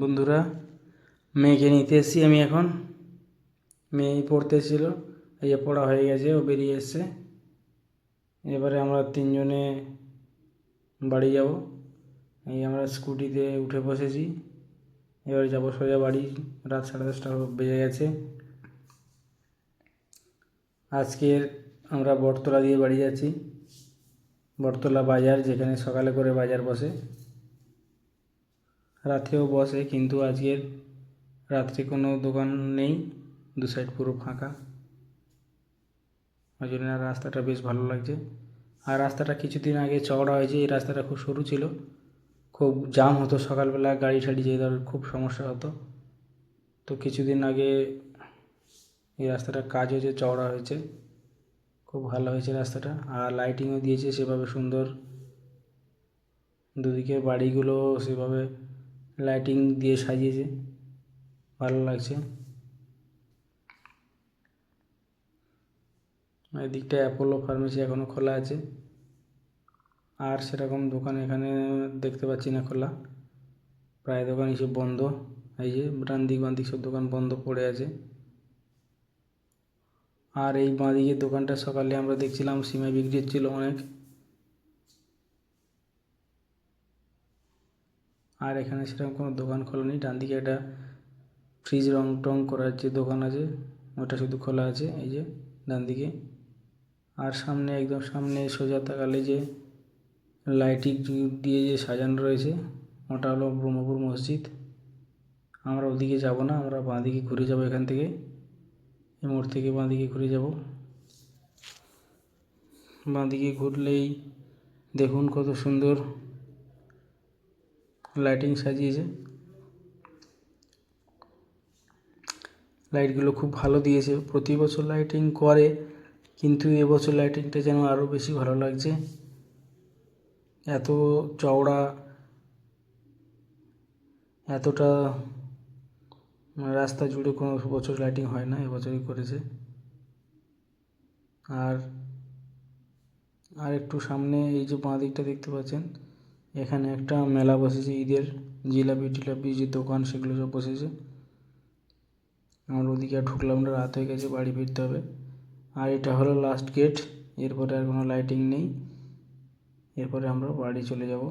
বন্ধুরা, মেয়েকে নিতে এসেছি আমি এখন। মেয়ে পড়তে এসেছিলো, এই যে পড়া হয়ে গেছে, ও বেরিয়ে এসছে। এবারে আমরা তিনজনে বাড়ি যাব। এই আমরা স্কুটিতে উঠে বসেছি, এবারে যাবো সোজা বাড়ি। রাত 10:30 বেজে গেছে। আজকের আমরা বটতলা দিয়ে বাড়ি যাচ্ছি। বটতলা বাজার, যেখানে সকালে করে বাজার বসে, রাতেও বসে, কিন্তু আজকের রাত্রে কোনো দোকান নেই, দু সাইড পুরো ফাঁকা। ওই জন্য রাস্তাটা বেশ ভালো লাগছে। আর রাস্তাটা কিছুদিন আগে চওড়া হয়েছে, এই রাস্তাটা খুব সরু ছিল, খুব জাম হতো, সকালবেলা গাড়ি ঠাড়ি যেতে খুব সমস্যা হতো। তো কিছুদিন আগে এই রাস্তাটা কাজ হয়েছে, চওড়া হয়েছে, খুব ভালো হয়েছে রাস্তাটা। আর লাইটিংও দিয়েছে সেভাবে সুন্দর, দুদিকের বাড়িগুলো সেভাবে লাইটিং দিয়ে সাজিয়েছে, ভালো লাগছে। এদিকটা অ্যাপোলো ফার্মেসি এখনও খোলা আছে, আর সেরকম দোকান এখানে দেখতে পাচ্ছি না খোলা, প্রায় দোকানই সব বন্ধ। এই যে ডান দিক বাঁ দিক সব দোকান বন্ধ পড়ে আছে। আর এই বাঁ দিকের দোকানটা সকালে আমরা দেখছিলাম সিমাই বিক্রি হচ্ছিল অনেক। আর এখানে সেরকম কোনো দোকান খোলা নেই। ডান দিকে একটা ফ্রিজ রং টং করার যে দোকান আছে, ওটা শুধু খোলা আছে, এই যে ডান দিকে। আর সামনে, একদম সামনে সোজা তাকালে যে লাইটিং দিয়ে যে সাজানো রয়েছে, ওটা হলো ব্রহ্মপুর মসজিদ। আমরা ওদিকে যাব না, আমরা বাঁ দিকে ঘুরে যাব। এখান থেকে, এই মোড় থেকে বাঁ দিকে ঘুরে যাব। বাঁ দিকে ঘুরলেই দেখুন কত সুন্দর লাইটিং সাজিয়েছে, লাইটগুলো খুব ভালো দিয়েছে। প্রতি বছর লাইটিং করে, কিন্তু এবছর লাইটিংটা যেন আরও বেশি ভালো লাগছে। এত চওড়া, এতটা রাস্তা জুড়ে কোনো বছর লাইটিং হয় না, এবছরই করেছে। আর একটু সামনে এই যে বাঁ দিকটা দেখতে পাচ্ছেন, এখানে একটা মেলা বসেছে ঈদের, জিলাপি টিলাপি যে দোকান সেগুলো সব বসেছে। আমরা ওদিকে আর ঢুকলাম না, রাত হয়ে গেছে, বাড়ি ফিরতে হবে। আর এটা হলো লাস্ট গেট, এরপরে আর কোনো লাইটিং নেই, এরপরে আমরা বাড়ি চলে যাব।